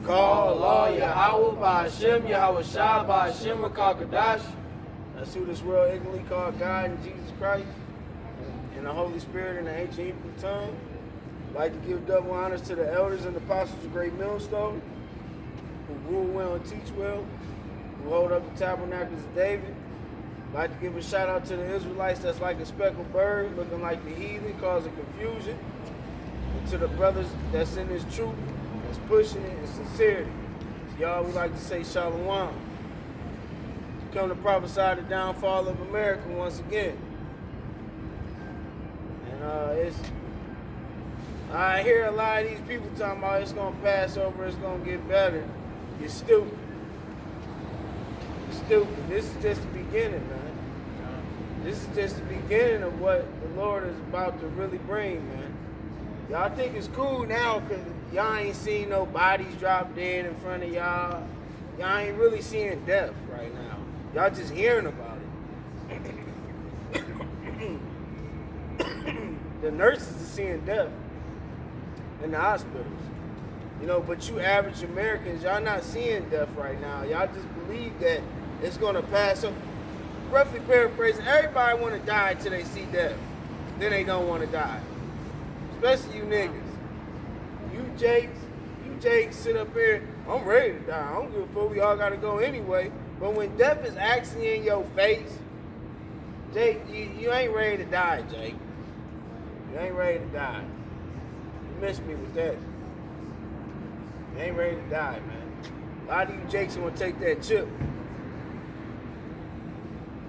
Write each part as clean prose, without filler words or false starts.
Call Allah Yahweh by Hashem, Yahweh Shah by Hashem Rakakadash. That's who this world ignorantly called God and Jesus Christ and the Holy Spirit in the ancient Hebrew tongue. I'd like to give double honors to the elders and the apostles of Great Millstone, who rule well and teach well, who hold up the tabernacles of David. I'd like to give a shout out to the Israelites that's like a speckled bird, looking like the heathen, causing confusion. And to the brothers that's in this truth, that's pushing it in sincerity. So y'all, we like to say Shalom. Come to prophesy the downfall of America once again. And I hear a lot of these people talking about it's gonna pass over, it's gonna get better. You're stupid. You're stupid. This is just the beginning, man. This is just the beginning of what the Lord is about to really bring, man. Y'all think it's cool now because y'all ain't seen no bodies drop dead in front of y'all. Y'all ain't really seeing death right now. Y'all just hearing about it. The nurses are seeing death in the hospitals. You know, but you average Americans, y'all not seeing death right now. Y'all just believe that it's going to pass. So, roughly paraphrasing, everybody want to die till they see death. Then they don't want to die. Especially you niggas. You Jakes sit up here, I'm ready to die. I don't give a fuck, we all got to go anyway. But when death is actually in your face, Jake, you ain't ready to die, Jake. You ain't ready to die. You missed me with that. You ain't ready to die, man. A lot of you Jakes want to take that chip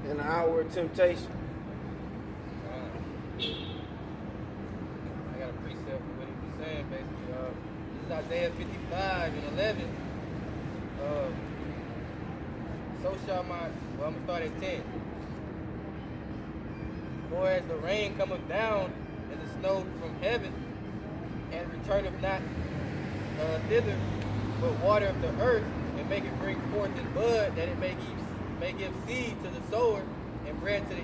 in the hour of temptation. I got a precept for what he was saying, basically. This is Isaiah 55 and 11. So shall my, well, I'm going to start at 10. For as the rain cometh down and the snow from heaven, and returneth not thither, but watereth the earth, and make it bring forth in bud, that it may give seed to the sower, and bread to the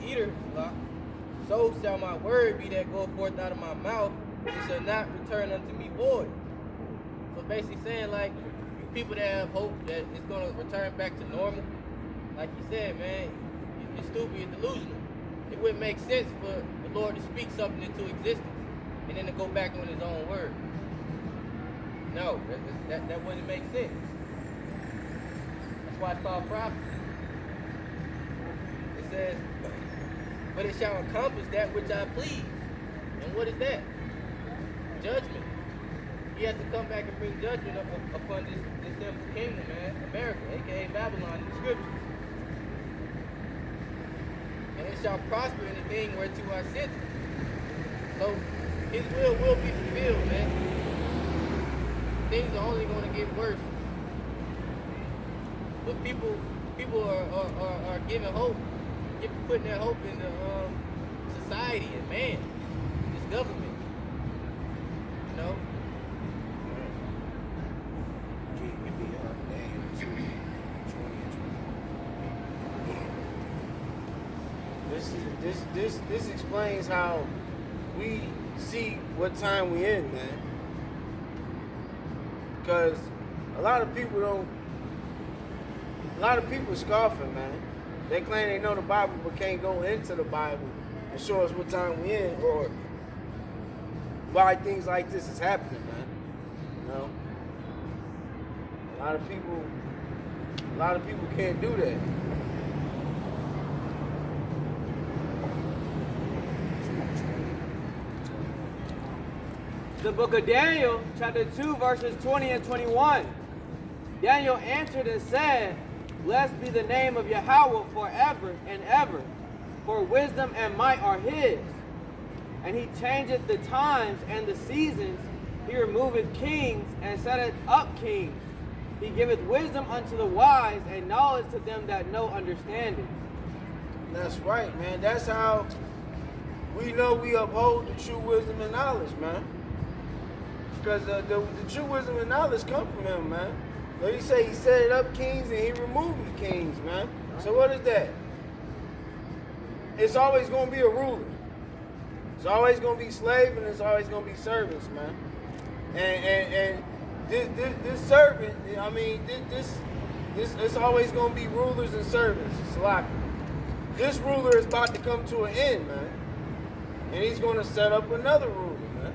eater, so shall my word be that goeth forth out of my mouth, it shall not return unto me void. So basically saying, like, you people that have hope that it's going to return back to normal, like you said, man, you're stupid, you're delusional. It wouldn't make sense for the Lord to speak something into existence and then to go back on his own word. No, that wouldn't make sense. That's why it's called prophecy. It says, but it shall accomplish that which I please. And what is that? Judgment. He has to come back and bring judgment upon this sinful kingdom, man, America, aka Babylon in the scriptures. And it shall prosper in the thing whereto I sent it. So his will be fulfilled, man. Things are only going to get worse. But people are giving hope, putting their hope in the society and man, this government. You know? This explains how we see what time we in, man. Because a lot of people scoffing, man. They claim they know the Bible but can't go into the Bible and show us what time we in or why things like this is happening, man. You know? A lot of people can't do that. The book of Daniel, chapter 2, verses 20 and 21. Daniel answered and said, blessed be the name of Yahweh forever and ever, for wisdom and might are his. And he changeth the times and the seasons. He removeth kings and setteth up kings. He giveth wisdom unto the wise and knowledge to them that know understanding. That's right, man. That's how we know we uphold the true wisdom and knowledge, man. Because the true wisdom and knowledge come from him, man. But he say he set up kings and he removed the kings, man. So what is that? It's always going to be a ruler. It's always going to be slave and it's always going to be servants, man. And this servant, I mean, this it's always gonna be rulers and servants. It's like this ruler is about to come to an end, man, and he's gonna set up another ruler, man.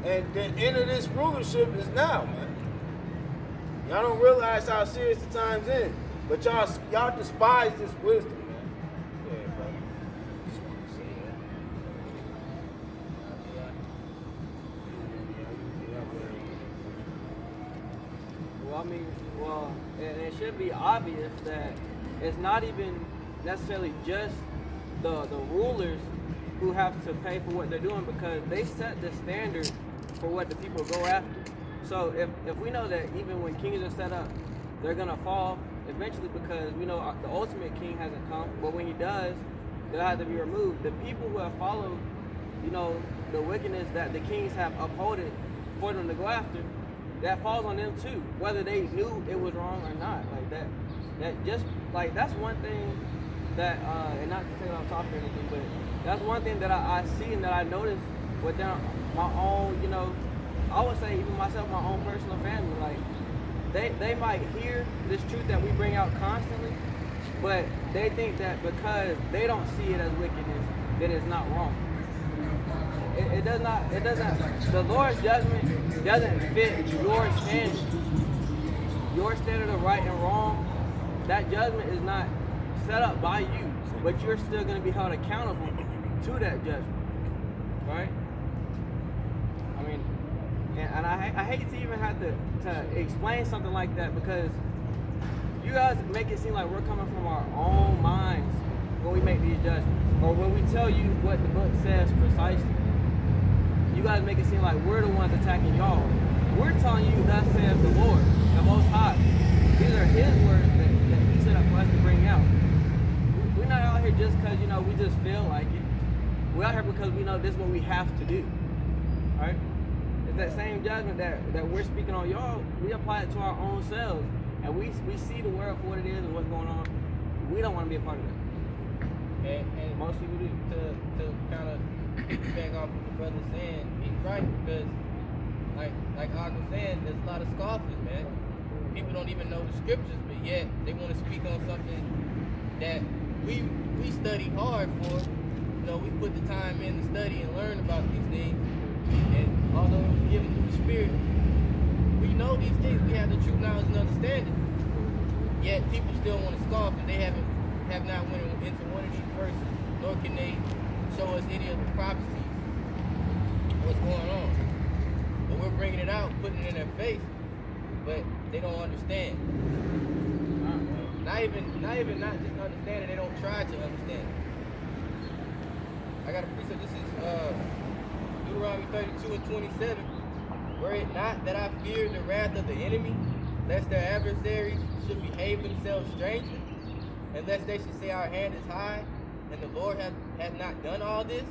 And the end of this rulership is now, man. Y'all don't realize how serious the time's in, but y'all despise this wisdom, man. Yeah, brother. Just want to say that. Well, I mean, it should be obvious that it's not even necessarily just the rulers who have to pay for what they're doing, because they set the standard for what the people go after. So if we know that even when kings are set up, they're gonna fall eventually, because we know the ultimate king hasn't come, but when he does, they'll have to be removed. The people who have followed, the wickedness that the kings have upholded for them to go after, that falls on them too, whether they knew it was wrong or not. Like that's one thing that, and not to take it off topic or anything, but that's one thing that I see and that I notice within my own, I would say even myself, my own personal family. Like they might hear this truth that we bring out constantly, but they think that because they don't see it as wickedness, then it's not wrong. It doesn't, the Lord's judgment doesn't fit your standard. Your standard of right and wrong, that judgment is not set up by you, but you're still going to be held accountable to that judgment, right? I mean, and I hate to even have to explain something like that, because you guys make it seem like we're coming from our own minds when we make these judgments, or when we tell you what the book says precisely. You guys make it seem like we're the ones attacking y'all. We're telling you, thus saith the Lord, the Most High. These are His words that He set up for us to bring out. We're not out here just because, we just feel like it. We're out here because we know this is what we have to do. Right? It's that same judgment that we're speaking on y'all, we apply it to our own selves. And we see the world for what it is and what's going on. We don't want to be a part of it. And Most people do. To kind of back off what the brother's saying, he's right, because like I was saying, there's a lot of scoffers, man. People don't even know the scriptures, but yet they want to speak on something that we study hard for. We put the time in to study and learn about these things. And although we're given through the Spirit, we know these things, we have the true knowledge and understanding. Yet people still want to scoff, and they have not went into one of these verses, nor can they show us any of the prophecies, what's going on. But we're bringing it out, putting it in their face, but they don't understand. Not just understanding, they don't try to understand it. I got a precept. This is Deuteronomy 32 and 27. Were it not that I fear the wrath of the enemy, lest their adversaries should behave themselves strangely, and lest they should say our hand is high, and the Lord hath not done all this?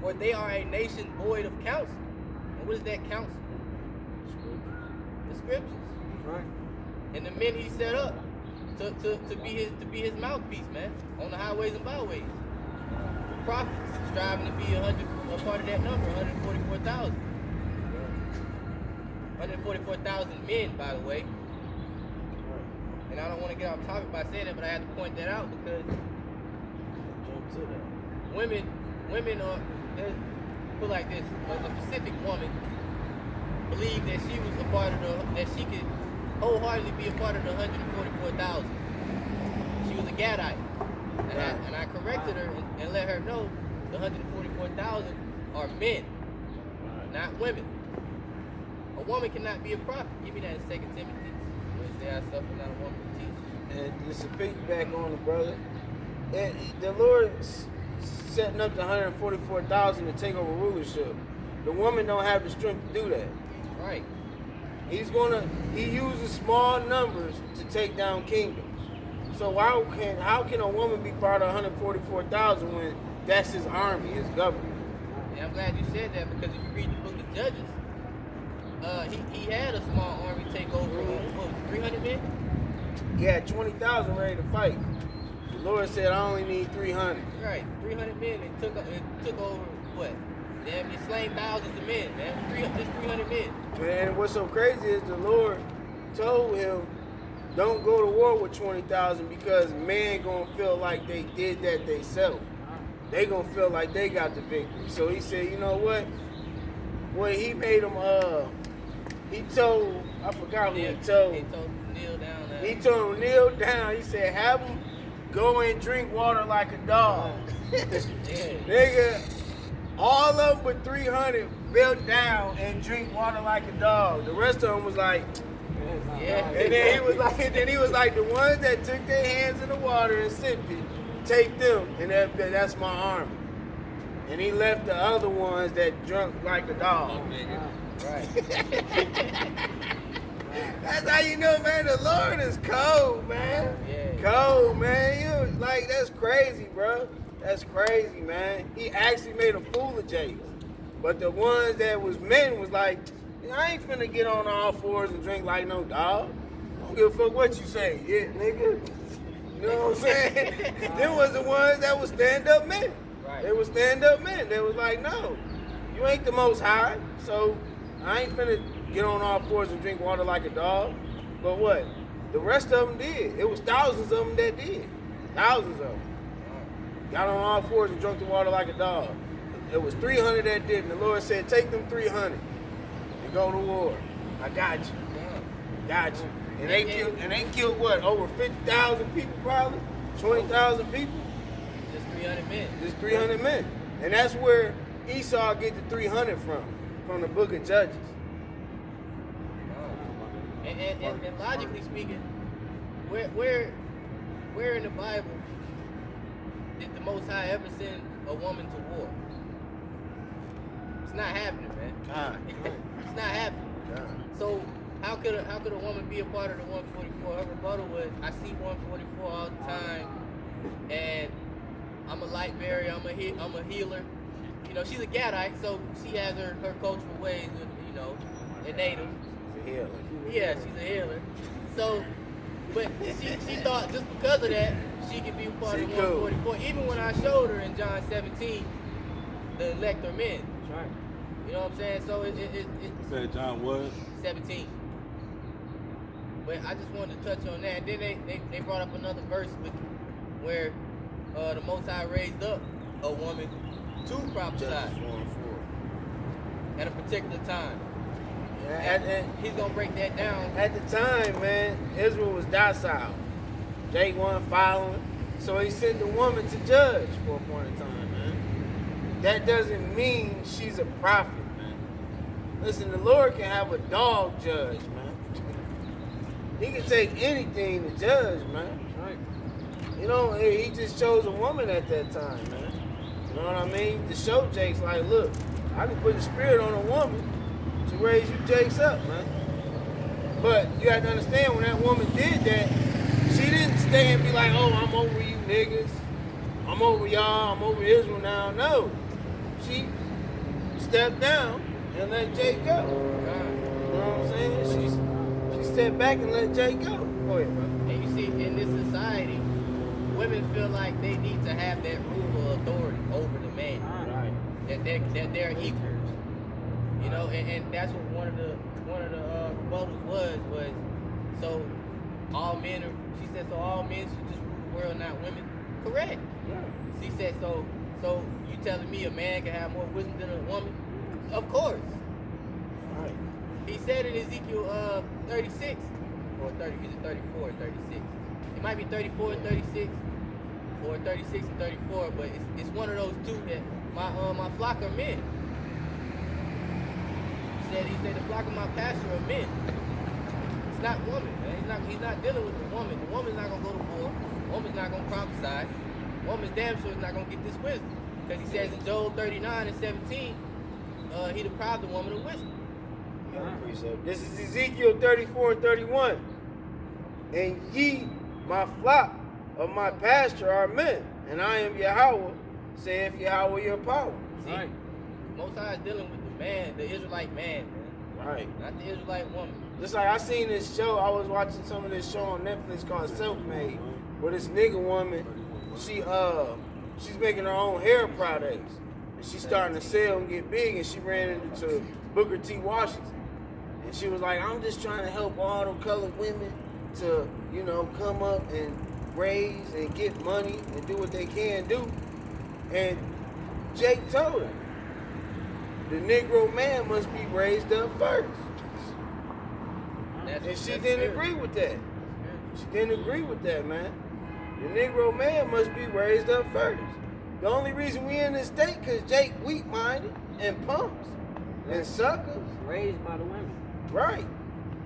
For they are a nation void of counsel. And what is that counsel? The scriptures. Right. And the men He set up to be his mouthpiece, man, on the highways and byways. The prophets striving to be a part of that number, 144,000. 144,000 men, by the way. And I don't want to get off topic by saying that, but I had to point that out because women are, put like this, a specific woman believed that she was a part of that she could wholeheartedly be a part of the 144,000. She was a Gadite. And I corrected her and let her know the 144,000 are men, not women. A woman cannot be a prophet. Give me that in 2 Timothy. Where it says, I suffer not a woman to teach. And just to piggyback on it, brother, and the Lord's setting up the 144,000 to take over rulership. The woman don't have the strength to do that. Right. He uses small numbers to take down kingdoms. So how can a woman be part of 144,000 when that's his army, his government? And I'm glad you said that, because if you read the book of Judges, he had a small army take over, what was it, 300 men? He had 20,000 ready to fight. The Lord said, I only need 300. Right, 300 men. It took over, what, Damn, you slain thousands of men, man. Just 300 men. Man, what's so crazy is the Lord told him, don't go to war with 20,000 because man gonna feel like they did that themselves. They gonna feel like they got the victory. So he said, you know what? When he made them, he told, I forgot who he told. He told him to kneel down. He told him kneel down. He said, have them go and drink water like a dog. Nigga, all of them but 300 built down and drink water like a dog. The rest of them was like, Yeah. and then he was like, the ones that took their hands in the water and sipped it, take them, and that's my army. And he left the other ones that drunk like a dog. Right. That's how you know, man, the Lord is cold, man. Yeah. Cold, man. You like, that's crazy, bro. That's crazy, man. He actually made a fool of Jace. But the ones that was men was like, I ain't finna get on all fours and drink like no dog. I don't give a fuck what you say. Yeah, nigga. You know what I'm saying? Them was the ones that was stand-up men. Right. They was stand-up men. They was like, no, you ain't the most high, so I ain't finna get on all fours and drink water like a dog. But what? The rest of them did. It was thousands of them that did. Thousands of them. Got on all fours and drank the water like a dog. It was 300 that did, and the Lord said, take them 300 and go to war. I got you. Got you. And they killed what? Over 50,000 people probably? 20,000 people? Just 300 men. Just 300 men. And that's where Esau get the 300 from the book of Judges. And logically speaking, where in the Bible did the Most High ever send a woman to war? It's not happening, man. God. It's not happening. God. So how could a woman be a part of the 144? Her rebuttal was, I see 144 all the time, and I'm a light bearer. I'm a healer. You know, she's a Gadite, so she has her cultural ways, you know, the native. She's a healer. Yeah, she's a healer. So, but she thought just because of that, she could be part of 144. Even when I showed her in John 17, the elect are men. That's right. You know what I'm saying? So it You said John what? 17. But I just wanted to touch on that. And then they brought up another verse where the Most High raised up a woman to prophesy Judges 1 and 4. at a particular time. Yeah, and He's gonna break that down. at the time, man, Israel was docile. Jake wasn't following. So he sent the woman to judge for a point in time, man. That doesn't mean she's a prophet, man. Listen, the Lord can have a dog judge, man. He can take anything to judge, man. Right. You know, he just chose a woman at that time, man. You know what I mean? To show Jake's like, look, I can put the spirit on a woman to raise you Jake's up, man. But you have to understand, when that woman did that, she didn't stay and be like, oh, I'm over you niggas. I'm over y'all. I'm over Israel now. No. She stepped down and let Jake go. You know what I'm saying? She stepped back and let Jake go. Go ahead, bro. And you see, in this society, women feel like they need to have that rule of authority over the man. Right. That they're equals. You know, and that's what one of the rebuttals was so all men are, she said, so all men should just rule the world, not women. Correct. Yeah. She said, so you telling me a man can have more wisdom than a woman? Of course. Right. He said in Ezekiel 36 or 30, is it 34 or 36? It might be 34 and 36 or 36 and 34, but it's one of those two that my flock are men. He said the flock of my pasture are men. It's not women, man. He's not dealing with the woman. The woman's not gonna go to war. The woman's not gonna prophesy. The woman's damn sure is not gonna get this wisdom. Because he says in Job 39 and 17, he deprived the woman of wisdom. Precept. This is Ezekiel 34 and 31. And ye, my flock of my pasture, are men, and I am Yahweh, saith Yahweh your power. See, Right. Most High is dealing with the man, the Israelite man, Right. not the Israelite woman. Just like I seen this show, I was watching some of this show on Netflix called Self-Made, where this nigga woman, she's making her own hair products. And she's starting to sell and get big, and she ran into Booker T. Washington. And she was like, I'm just trying to help all the colored women to, you know, come up and raise and get money and do what they can do. And Jake told her, the Negro man must be raised up first. And she didn't agree with that. She didn't agree with that, man. The Negro man must be raised up first. The only reason we in this state because Jake weak-minded and punks and suckers. Raised by the women. Right.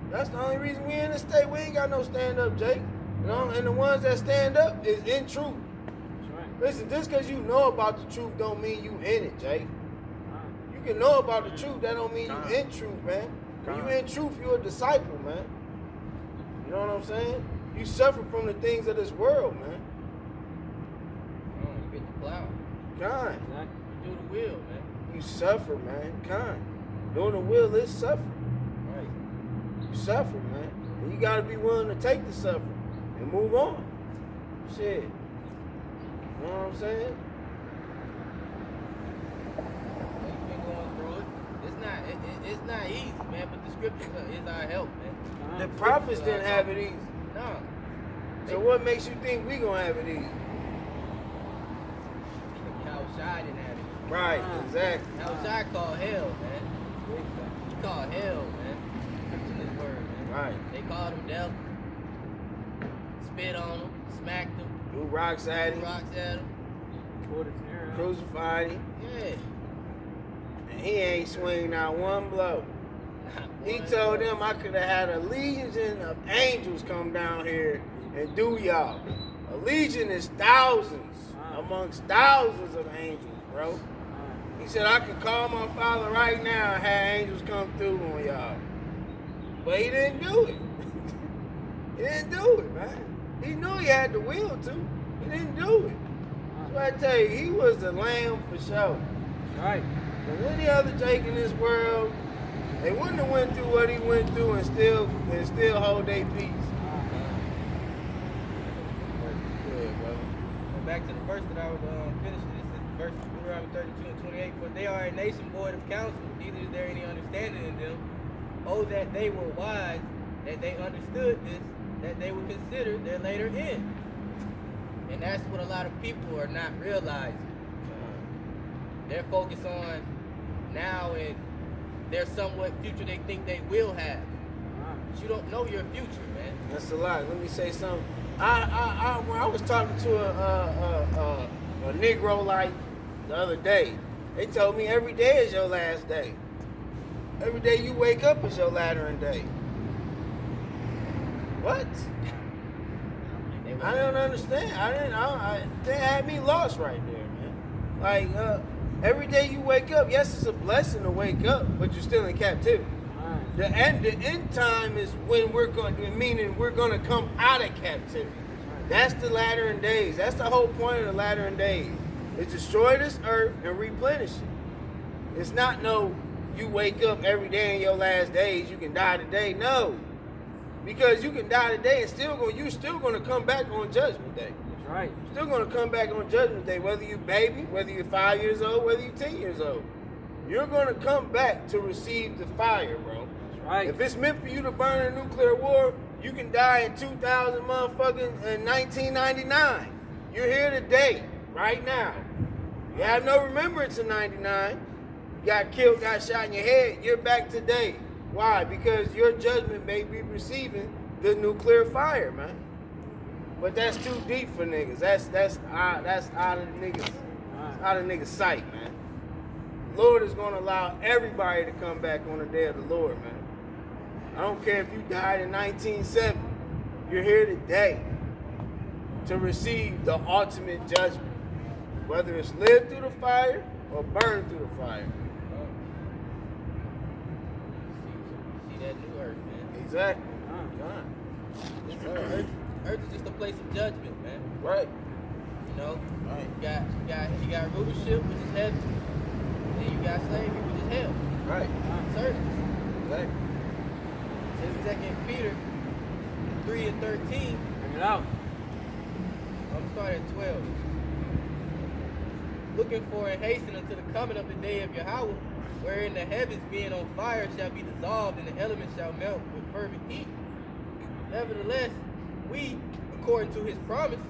That's the only reason we in this state. We ain't got no stand-up, Jake. You know, and the ones that stand up is in truth. That's right. Listen, just because you know about the truth don't mean you in it, Jake. You can know about the truth, that don't mean you in truth, man. When you in truth, you're a disciple, man. You know what I'm saying? You suffer from the things of this world, man. You get the plow. Kind. You do the will, man. You suffer, man. Kind. Doing the will is suffering. Right. You suffer, man. And you gotta be willing to take the suffering and move on. Shit. You know what I'm saying? You've been going through it. It's not easy, man, but the scriptures is our help, man. The prophets didn't have it easy. No. So what makes you think we gonna have it easy? How Shai didn't have it. Right, exactly. How Shai called hell, man. He called hell, man. Preaching his word, man. Right. They called him devil. Spit on him, smacked him, Threw rocks at threw him, rocks at him. crucified him, Yeah. and he ain't swing not one blow. He One told blow. them I could have had a legion of angels come down here and do y'all. A legion is thousands amongst thousands of angels, bro. He said I could call my father right now and have angels come through on y'all. But he didn't do it. He didn't do it, man. He knew he had the will to. He didn't do it. That's why I tell you, he was the lamb for sure. Right. And any other Jake in this world, they wouldn't have went through what he went through and still hold their peace. Yeah, brother. Go back to the verse that I was finishing. This is verse Deuteronomy 32 and 28. For they are a nation void of counsel, neither is there any understanding in them. Oh, that they were wise, that they understood this, that they would consider their later end. And that's what a lot of people are not realizing. They're focused on now and their somewhat future they think they will have. But you don't know your future, man. That's a lot. Let me say something. When I was talking to a Negro like the other day, they told me every day is your last day. Every day you wake up is your latter-end day. What? I don't understand. They had me lost right there, man. Like, every day you wake up, yes, it's a blessing to wake up, but you're still in captivity. The end time is when we're going to come out of captivity. That's the latter-end days. That's the whole point of the latter-end days. Is destroy this earth and replenish it. It's not you wake up every day in your last days, you can die today. No. Because you can die today and you're still gonna come back on Judgment Day. That's right. Still gonna come back on Judgment Day, whether you're baby, whether you're 5 years old, whether you're 10 years old. You're gonna come back to receive the fire, bro. That's right. If it's meant for you to burn a nuclear war, you can die in 2000 motherfucking 1999. You're here today, right now. You have no remembrance in 99. You got killed, got shot in your head. You're back today. Why? Because your judgment may be receiving the nuclear fire, man. But that's too deep for niggas. That's out of the niggas. It's out of niggas' sight, man. The Lord is gonna allow everybody to come back on the day of the Lord, man. I don't care if you died in 1970. You're here today to receive the ultimate judgment. Whether it's live through the fire or burn through the fire. See that new earth, man. Exactly. Earth is just a place of judgment, man. Right. You know? Right. You got rulership, which is heaven. And then you got slavery, which is hell. Right. Service. Exactly. In 2 Peter 3 and 13, Bring it out. I'm gonna start at 12. looking for and hasten unto the coming of the day of Yahweh, wherein the heavens being on fire shall be dissolved, and the elements shall melt with fervent heat. Nevertheless, we, according to his promise,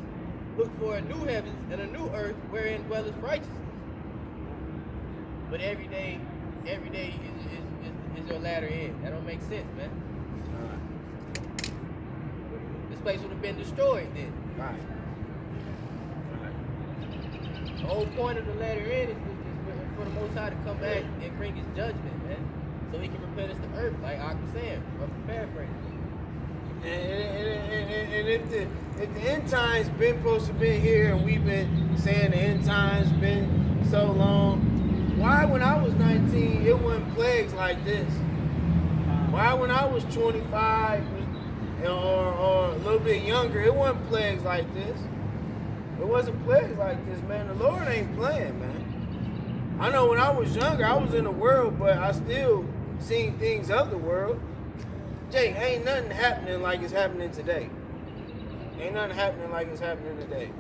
look for a new heavens and a new earth wherein dwelleth righteousness. But every day is your latter end. That don't make sense, man. This place would have been destroyed then. Right. The whole point of the latter end is for the Most High to come back and bring his judgment, man. So he can replenish the earth, like I was saying, rough paraphrase. And if the end times been supposed to be here, and we've been saying the end times been so long, why when I was 19 it wasn't plagues like this? Why when I was 25 or a little bit younger it wasn't plagues like this? It wasn't plagues like this, man. The Lord ain't playing, man. I know when I was younger I was in the world, but I still seen things of the world. Jake, ain't nothing happening like it's happening today. Ain't nothing happening like it's happening today.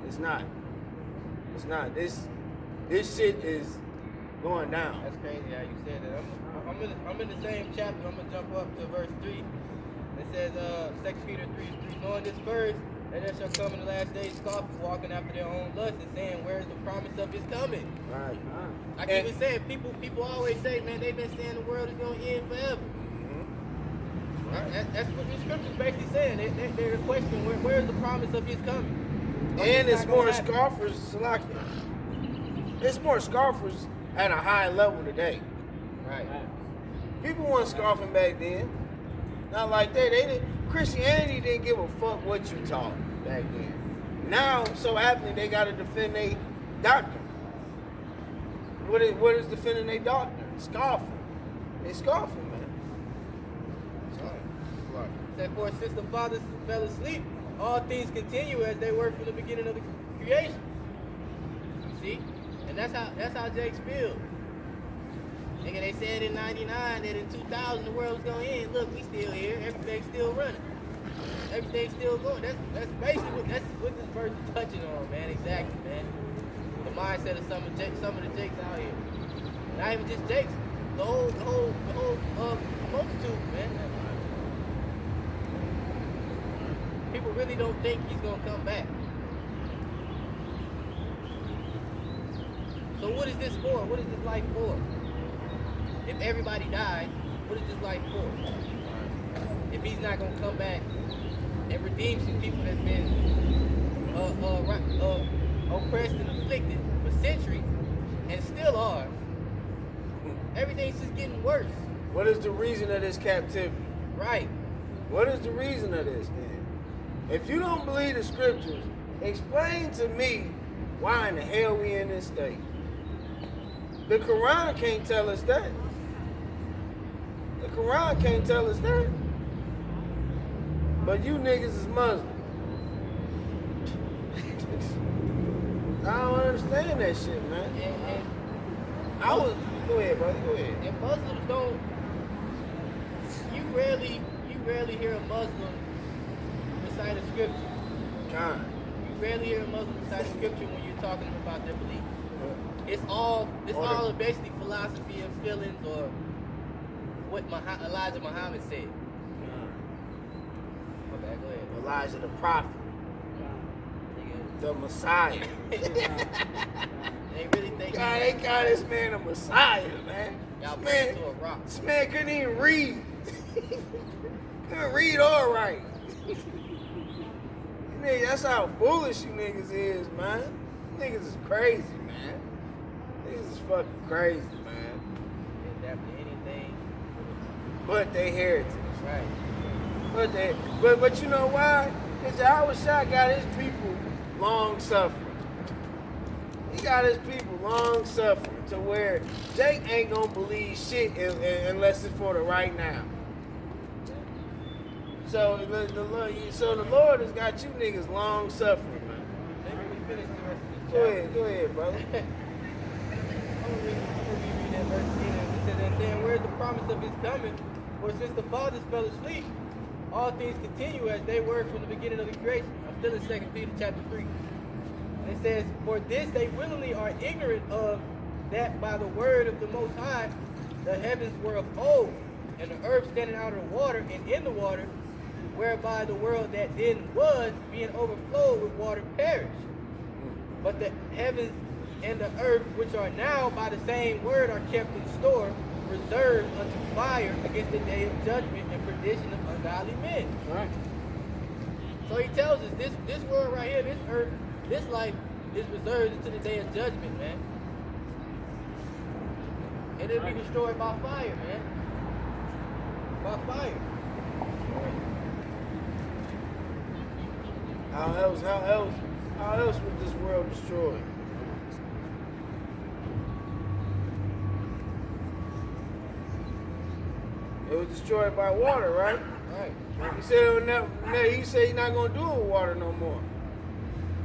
It's not. It's not. This shit is going down. That's crazy how you said that. I'm in the same chapter. I'm gonna jump up to verse 3. It says, 2 Peter 3:3, knowing this first, that there shall come in the last days scoffers walking after their own lust and saying, where is the promise of his coming? Right. I keep saying, people always say, man, they've been saying the world is gonna end forever. That's what the scripture's basically saying. They're questioning where's the promise of his coming. And it's more scoffers, it's more scoffers at a high level today. Right. People weren't scoffing back then. Not like that. Christianity didn't give a fuck what you taught back then. Now, so happening, they got to defend their doctrine. What is defending their doctrine? Scoffing. They scoffing, man. Said, for since the fathers fell asleep, all things continue as they were from the beginning of the creation. See? And that's how Jakes feels. Nigga, they said in 99 that in 2000 the world was gonna end. Look, we still here. Everything's still running. Everything's still going. That's basically what this verse is touching on, man. Exactly, man. The mindset of some of the Jakes out here. Not even just Jakes. The whole multitude, man. People really don't think he's gonna come back. So what is this for? What is this life for? If everybody dies, what is this life for? If he's not gonna come back and redeem some people that's been oppressed and afflicted for centuries and still are, everything's just getting worse. What is the reason of this captivity? Right. What is the reason of this, then? If you don't believe the scriptures, explain to me why in the hell we in this state. The Quran can't tell us that. The Quran can't tell us that. But you niggas is Muslim. I don't understand that shit, man. Go ahead, brother. Go ahead. And Muslims don't. You rarely hear a Muslim recite a scripture. Kind. You rarely hear a Muslim recite a scripture when you're talking about their beliefs. It's all basically philosophy and feelings, or what Elijah Muhammad said. Okay, go ahead. Elijah the prophet. The Messiah. They really think God, they call this man a Messiah, man. y'all This bring man, it to a rock. this man couldn't even read. Couldn't read all right. That's how foolish you niggas is, man. You niggas is crazy, man. Niggas is fucking crazy, man. They adapt to anything. But they heritage. Right. But you know why? Because Yahweh Shah got his people long suffering. He got his people long suffering to where Jake ain't gonna believe shit unless it's for the right now. So the Lord has got you niggas long suffering, man. Maybe we finish the rest of this Go ahead, brother. I'm gonna read that verse again. It says, and saying, where's the promise of his coming? For since the fathers fell asleep, all things continue as they were from the beginning of the creation. I'm still in 2 Peter chapter 3. And it says, for this they willingly are ignorant of that by the word of the Most High the heavens were of old, and the earth standing out of the water and in the water, whereby the world that then was, being overflowed with water, perished. But the heavens and the earth, which are now by the same word, are kept in store, reserved unto fire against the day of judgment and perdition of ungodly men. Right. So he tells us this world right here, this earth, this life is reserved until the day of judgment, man. And it'll be destroyed by fire, man. By fire. How else was this world destroyed? It was destroyed by water, right? Right. He said he's not gonna do it with water no more.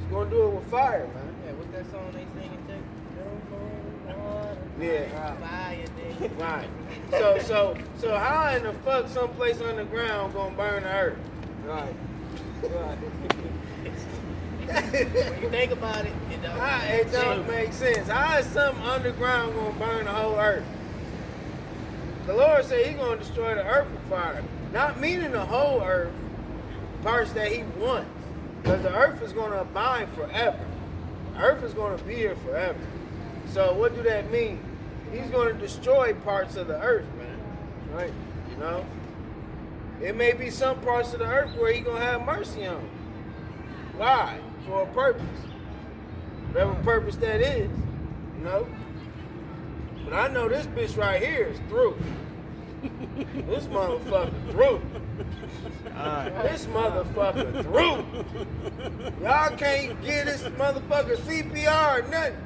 He's gonna do it with fire, man. Yeah, what's that song they singing to? No more water. Yeah. Fire, nigga. Right. So how in the fuck someplace underground gonna burn the earth? Right. Right. When you think about it, it don't It don't make sense. How is something underground gonna burn the whole earth? The Lord said He's gonna destroy the earth with fire. Not meaning the whole earth, parts that He wants. Because the earth is gonna abide forever. The earth is gonna be here forever. So what do that mean? He's gonna destroy parts of the earth, man. Right? You know? It may be some parts of the earth where He's gonna have mercy on. Why? For a purpose. Whatever purpose that is. You know? But I know this bitch right here is through. This motherfucker through. This motherfucker through. Y'all can't get this motherfucker CPR or nothing.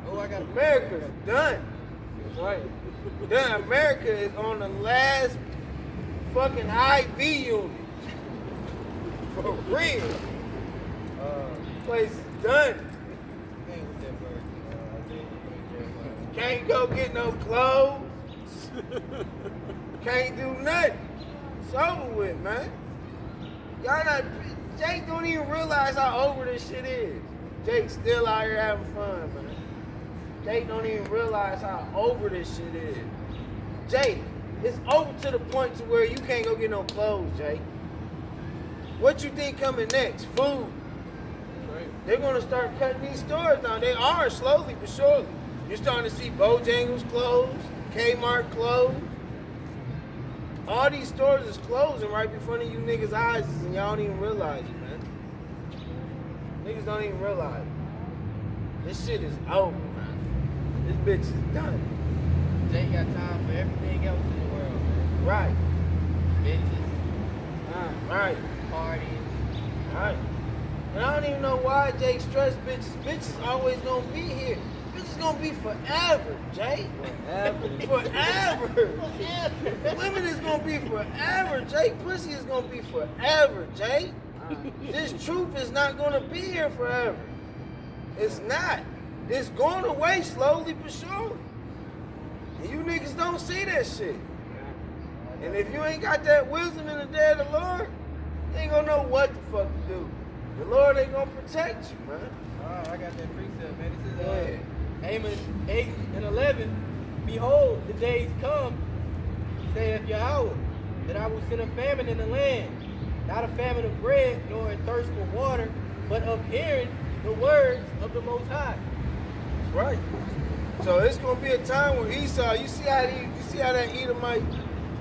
Oh, I got America's done. Right. Done. America is on the last fucking IV unit. For real. Place is done. Can't go get no clothes. Can't do nothing. It's over with, man. Y'all not. Jake don't even realize how over this shit is. Jake's still out here having fun, man. Jake don't even realize how over this shit is. Jake, it's over to the point to where you can't go get no clothes, Jake. What you think coming next? Food. Right. They're gonna start cutting these stores down. They are slowly but surely. You're starting to see Bojangles closed, Kmart closed. All these stores is closing right in front of you niggas' eyes, and y'all don't even realize it, man. Niggas don't even realize it. This shit is over, man. This bitch is done. Jay got time for everything else in the world, man. Right, Bitches, right, partying. right. And I don't even know why Jake stressed bitches. Bitches always gonna be here. Bitches gonna be forever, Jake. Forever. Women is gonna be forever, Jake. Pussy is gonna be forever, Jake. This truth is not gonna be here forever. It's not. It's going away slowly but surely. And you niggas don't see that shit. And if you ain't got that wisdom in the day of the Lord, you ain't gonna know what the fuck to do. The Lord ain't gonna protect you, man. Oh, I got that precept, man. This is Amos 8 and 11. Behold, the days come, saith Yahweh, that I will send a famine in the land, not a famine of bread, nor a thirst for water, but of hearing the words of the Most High. That's right. So it's gonna be a time where Esau, you see how that Edomite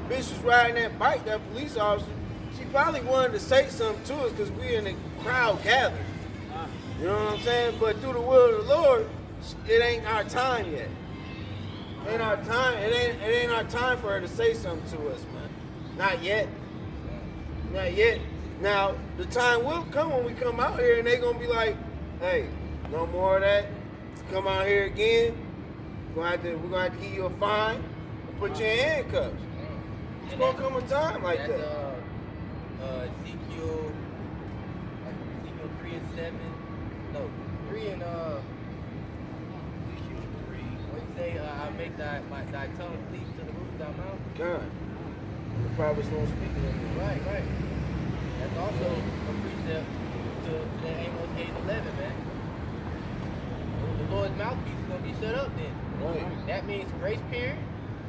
bitch was riding that bike, that police officer. She probably wanted to say something to us because we in a crowd gathered. You know what I'm saying? But through the will of the Lord, it ain't our time yet. It ain't our time. It ain't our time for her to say something to us, man. Not yet. Not yet. Now the time will come when we come out here and they gonna be like, hey, no more of that. Come out here again. We're gonna have to give you a fine and put you in handcuffs. It's gonna come a time like That's that. Ezekiel 3 and 7. No, 3 and Ezekiel 3. What you say? I make thy tongue cleave to the roof of thy mouth. God. The prophets won't speak to them. Right, right. That's also a precept to Amos 8 and 11, man. the Lord's mouthpiece is gonna be shut up then. Right. That means grace period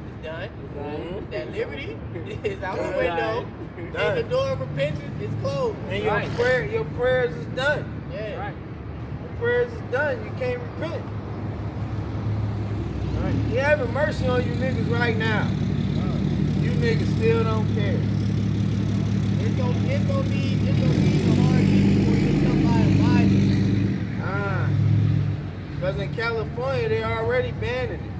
is done. Mhm. That liberty is out the Done. window. Done. And the door of repentance is closed. And Right. your prayers is done. Yeah. Right. Your prayers is done. You can't repent. Right. He having mercy on you niggas right now. You niggas still don't care. It's gonna be a hard thing before you come by and buy it. Because in California, they already banning it.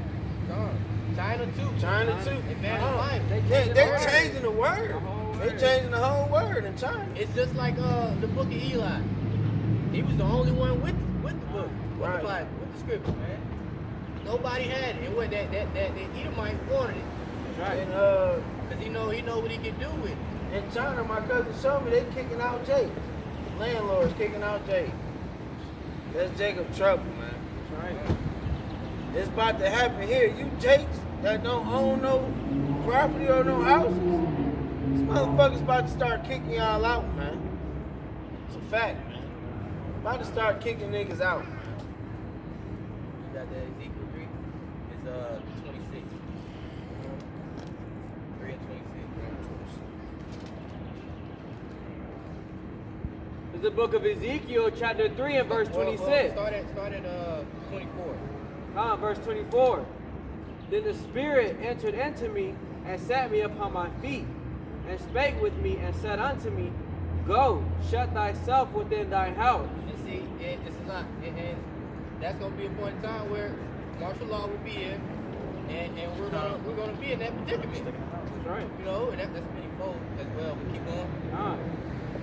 China too. China too. They banned the Bible. They're changing the word. The whole They word. changing the whole word in China. It's just like the book of Eli. He was the only one with the book, with Right. the Bible, with the scripture, man. Nobody had it. It was that Edomite wanted it. Right. And Cause he know what he can do with it. in China, my cousin showed me they kicking out Jake. Landlords kicking out Jake. That's Jacob trouble, man. Right. It's about to happen here. You Jakes that don't own no property or no houses, this motherfucker's about to start kicking y'all out, man. It's a fact, man. About to start kicking niggas out, man. You got that Ezekiel 3? It's 26. 3 and 26. It's the book of Ezekiel, chapter 3 and verse 26. Well, start at 24. Verse 24. Then the Spirit entered into me and set me upon my feet, and spake with me and said unto me, Go, shut thyself within thy house. And see, it's a lot. And that's gonna be a point in time where martial law will be here, and we're gonna be in that predicament. That's right. You know, and that's many folks as well. But keep going.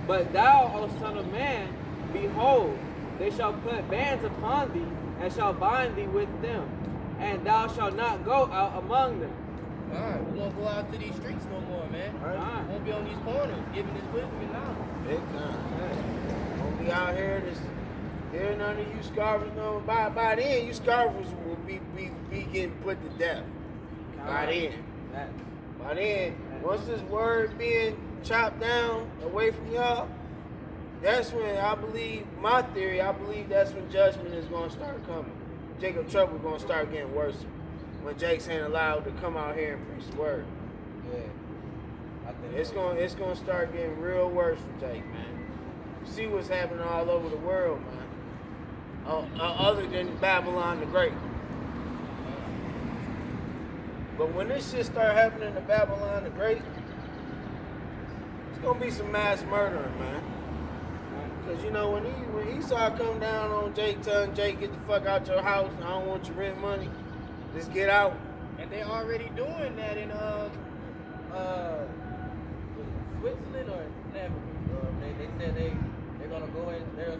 But thou, O son of man, behold, they shall put bands upon thee, and shall bind thee with them, and thou shalt not go out among them. Alright, we won't go out to these streets no more, man. Right. We won't be on these corners giving this wisdom and knowledge. Big time. Won't be out here this hearing none of you scarfers no. By then, you scarfers will be getting put to death. By then. By then, once this word being chopped down away from y'all, that's when I believe, my theory, I believe that's when judgment is going to start coming. Jacob trouble going to start getting worse when Jake's ain't allowed to come out here and preach the word. Yeah. I think It's going to start getting real worse for Jake, man. You see what's happening all over the world, man. Other than Babylon the Great. But when this shit start happening to Babylon the Great, it's gonna be some mass murdering, man. Cause you know when Esau come down on Jake, telling Jake, get the fuck out your house, and I don't want your rent money, just get out. And they're already doing that in Switzerland or never. They said they're gonna go in there.